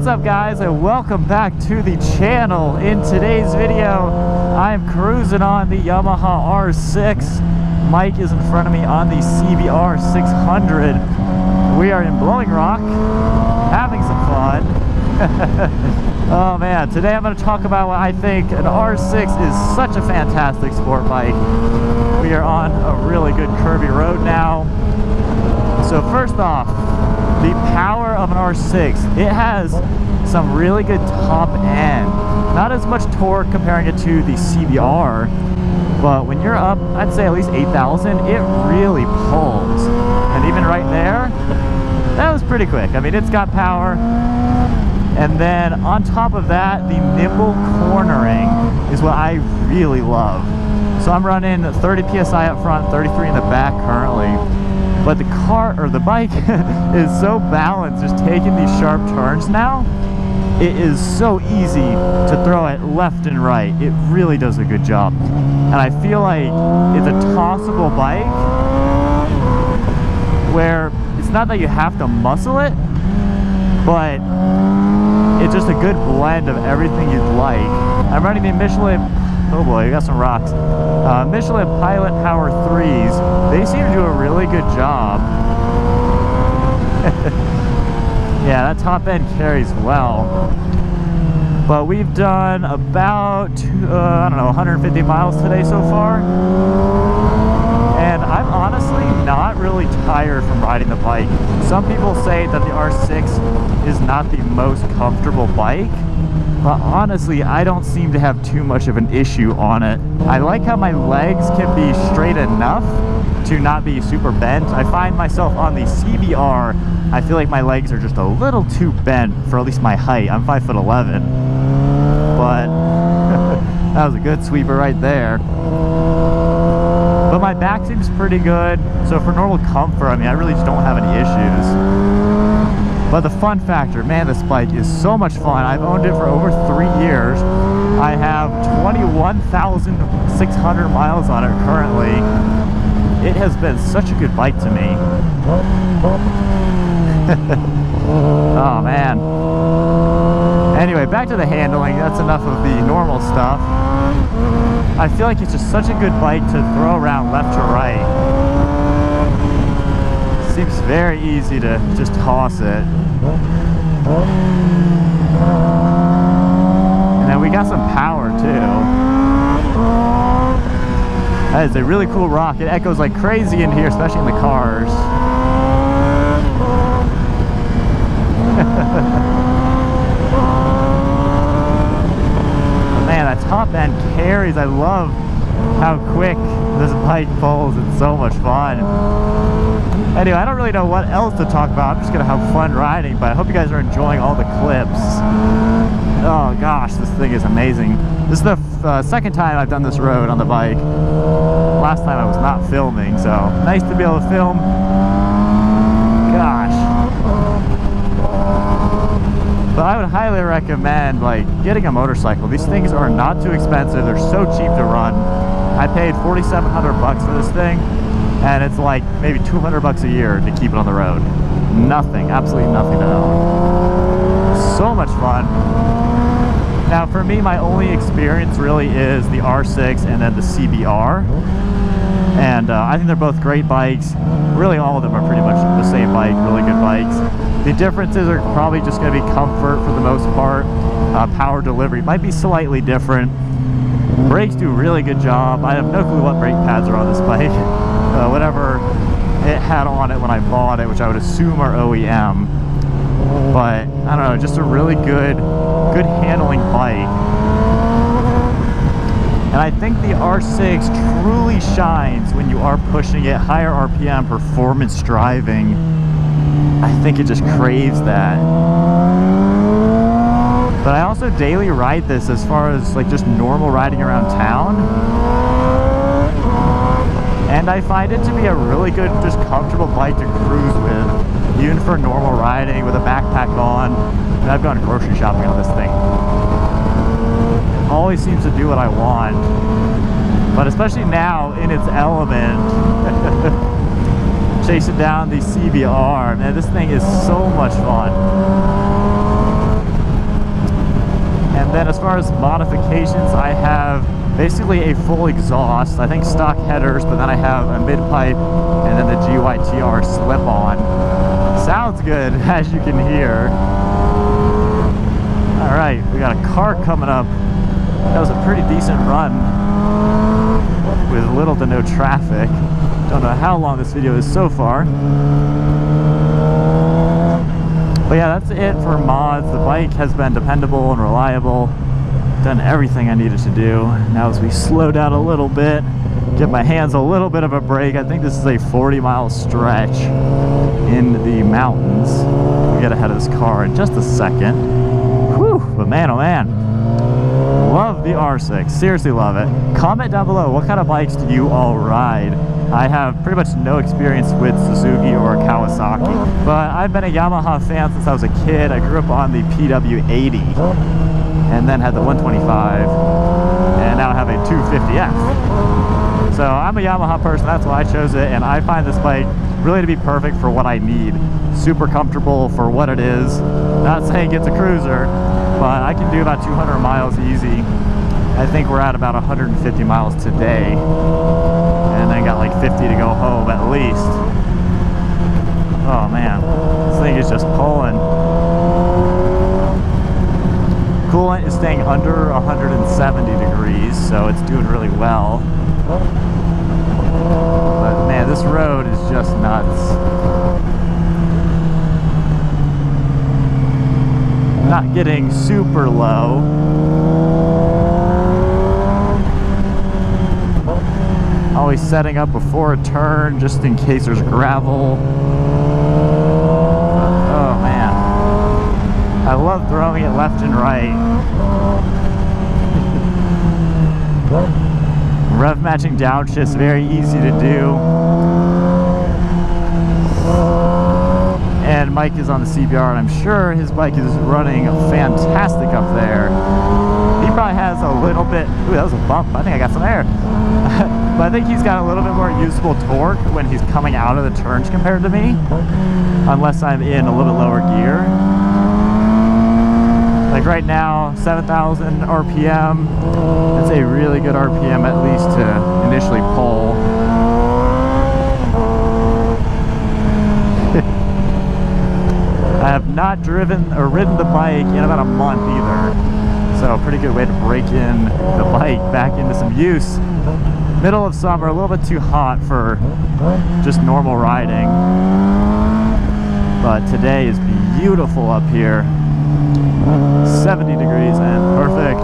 What's up, guys, and welcome back to the channel. In today's video, I'm cruising on the Yamaha R6. Mike is in front of me on the CBR 600. We are in Blowing Rock, having some fun. Oh man, today I'm going to talk about why I think an R6 is such a fantastic sport bike. We are on a really good curvy road now. So first off, the power of an R6, it has some really good top end. Not as much torque comparing it to the CBR, but when you're up, I'd say at least 8,000, it really pulls. And even right there, that was pretty quick. I mean, it's got power. And then on top of that, the nimble cornering is what I really love. So I'm running 30 PSI up front, 33 in the back currently. But the bike is so balanced, just taking these sharp turns now. It is so easy to throw it left and right. It really does a good job. And I feel like it's a tossable bike where it's not that you have to muscle it, but it's just a good blend of everything you'd like. I'm running the Michelin, oh boy, we got some rocks. Michelin Pilot Power 3s. They seem to do a really good job. Yeah, that top end carries well. But we've done about, I don't know, 150 miles today so far. And I'm honestly not really tired from riding the bike. Some people say that the R6 is not the most comfortable bike. But honestly, I don't seem to have too much of an issue on it. I like how my legs can be straight enough to not be super bent. I find myself on the CBR, I feel like my legs are just a little too bent for at least my height. I'm 5'11", but that was a good sweeper right there. But my back seems pretty good, so for normal comfort, I mean, I really just don't have any issues. But the fun factor, man, this bike is so much fun. I've owned it for over 3 years. I have 21,600 miles on it currently. It has been such a good bike to me. Oh man. Anyway, back to the handling. That's enough of the normal stuff. I feel like it's just such a good bike to throw around left to right. Seems very easy to just toss it. And then we got some power too. That is a really cool rock. It echoes like crazy in here, especially in the cars. Man, that top end carries. I love how quick this bike pulls. It's so much fun. Anyway, I don't really know what else to talk about. I'm just gonna have fun riding, but I hope you guys are enjoying all the clips. Oh gosh, this thing is amazing. This is the second time I've done this road on the bike. Last time I was not filming, so nice to be able to film. Gosh. But I would highly recommend getting a motorcycle. These things are not too expensive. They're so cheap to run. I paid $4,700 for this thing, and it's like maybe $200 a year to keep it on the road. Nothing, absolutely nothing to own. So much fun. Now for me, my only experience really is the R6 and then the CBR. And I think they're both great bikes. Really all of them are pretty much the same bike, really good bikes. The differences are probably just going to be comfort for the most part. Power delivery might be slightly different. Brakes do a really good job. I have no clue what brake pads are on this bike. Whatever it had on it when I bought it, which I would assume are OEM. But I don't know, just a really good handling bike. And I think the R6 truly shines when you are pushing it higher RPM performance driving. I think it just craves that. But I also daily ride this as far as just normal riding around town. And I find it to be a really good, just comfortable bike to cruise with, even for normal riding with a backpack on. And I've gone grocery shopping on this thing. It always seems to do what I want. But especially now in its element, chasing down the CBR, man, this thing is so much fun. And then as far as modifications, I have basically a full exhaust. I think stock headers, but then I have a mid-pipe and then the GYTR slip-on. Sounds good, as you can hear. All right, we got a car coming up. That was a pretty decent run with little to no traffic. Don't know how long this video is so far. But yeah, that's it for mods. The bike has been dependable and reliable. Done everything I needed to do. Now as we slow down a little bit, give my hands a little bit of a break. I think this is a 40-mile stretch in the mountains. We'll get ahead of this car in just a second. Whew, but man, oh man. Love the R6, seriously love it. Comment down below, what kind of bikes do you all ride? I have pretty much no experience with Suzuki or Kawasaki, but I've been a Yamaha fan since I was a kid. I grew up on the PW80 and then had the 125 and now I have a 250F. So I'm a Yamaha person, that's why I chose it, and I find this bike really to be perfect for what I need. Super comfortable for what it is. Not saying it's a cruiser, but I can do about 200 miles easy. I think we're at about 150 miles today. And then got like 50 to go home at least. Oh man, this thing is just pulling. Coolant is staying under 170 degrees, so it's doing really well. But man, this road is just nuts. Not getting super low. Always setting up before a turn just in case there's gravel. Oh man, I love throwing it left and right. Rev matching downshift's very easy to do. And Mike is on the CBR, and I'm sure his bike is running fantastic up there. He probably has a little bit, ooh, that was a bump. I think I got some air. But I think he's got a little bit more usable torque when he's coming out of the turns compared to me. Unless I'm in a little bit lower gear. Like right now, 7,000 RPM. That's a really good RPM at least to initially pull. I have not driven or ridden the bike in about a month either. So pretty good way to break in the bike back into some use. Middle of summer, a little bit too hot for just normal riding. But today is beautiful up here. 70 degrees and perfect.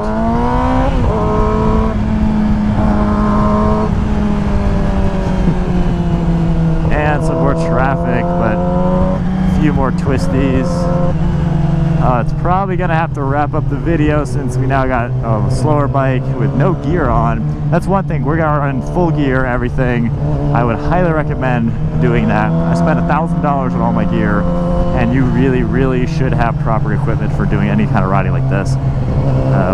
And some more traffic, but a few more twisties. It's probably gonna have to wrap up the video since we now got a slower bike with no gear on. That's one thing, we're gonna run full gear, everything. I would highly recommend doing that. I spent $1,000 on all my gear, and you really should have proper equipment for doing any kind of riding like this.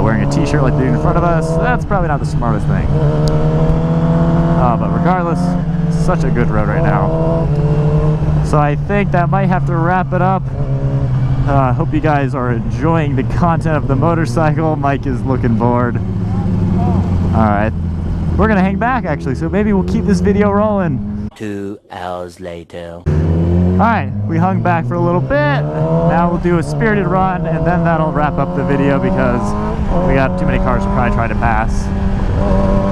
Wearing a t-shirt like the dude in front of us, that's probably not the smartest thing. But regardless, such a good road right now. So I think that might have to wrap it up. I hope you guys are enjoying the content of the motorcycle. Mike is looking bored. Alright, we're gonna hang back actually, so maybe we'll keep this video rolling. 2 hours later. Alright, we hung back for a little bit. Now we'll do a spirited run, and then that'll wrap up the video because we got too many cars to probably try to pass.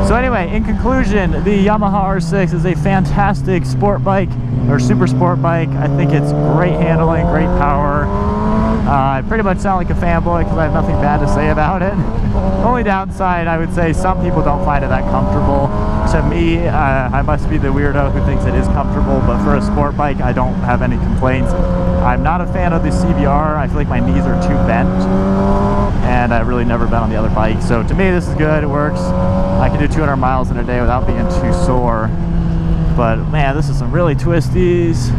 So anyway, in conclusion, the Yamaha R6 is a fantastic sport bike, or super sport bike. I think it's great handling, great power. I pretty much sound like a fanboy because I have nothing bad to say about it. Only downside, I would say some people don't find it that comfortable. To me, I must be the weirdo who thinks it is comfortable, but for a sport bike, I don't have any complaints. I'm not a fan of the CBR. I feel like my knees are too bent, and I've really never been on the other bike. So to me, this is good, it works. I can do 200 miles in a day without being too sore. But man, this is some really twisties.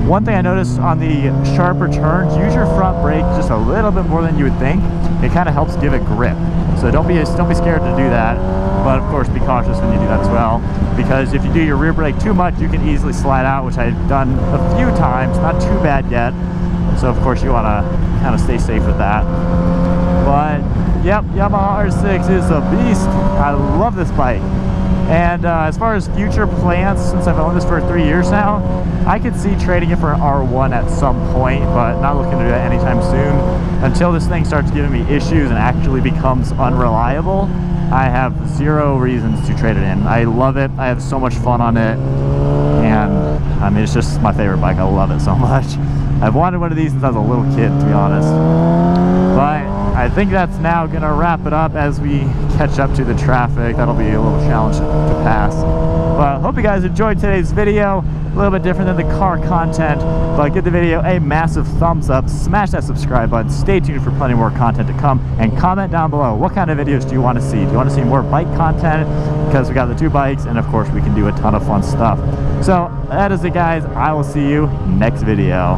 One thing I noticed on the sharper turns, use your front brake just a little bit more than you would think. It kind of helps give it grip. So don't be scared to do that. But of course, be cautious when you do that as well. Because if you do your rear brake too much, you can easily slide out, which I've done a few times, not too bad yet. So of course, you want to kind of stay safe with that. But Yep, Yamaha R6 is a beast. I love this bike. And as far as future plans, since I've owned this for 3 years now, I could see trading it for an R1 at some point, but not looking to do that anytime soon. Until this thing starts giving me issues and actually becomes unreliable, I have zero reasons to trade it in. I love it. I have so much fun on it. And I mean, it's just my favorite bike. I love it so much. I've wanted one of these since I was a little kid, to be honest. But I think that's now gonna wrap it up as we catch up to the traffic. That'll be a little challenge to pass. But hope you guys enjoyed today's video. A little bit different than the car content, but give the video a massive thumbs up, smash that subscribe button, stay tuned for plenty more content to come, and comment down below what kind of videos do you want to see. Do you want to see more bike content? Because we got the 2 bikes, and of course we can do a ton of fun stuff. So that is it, guys. I will see you next video.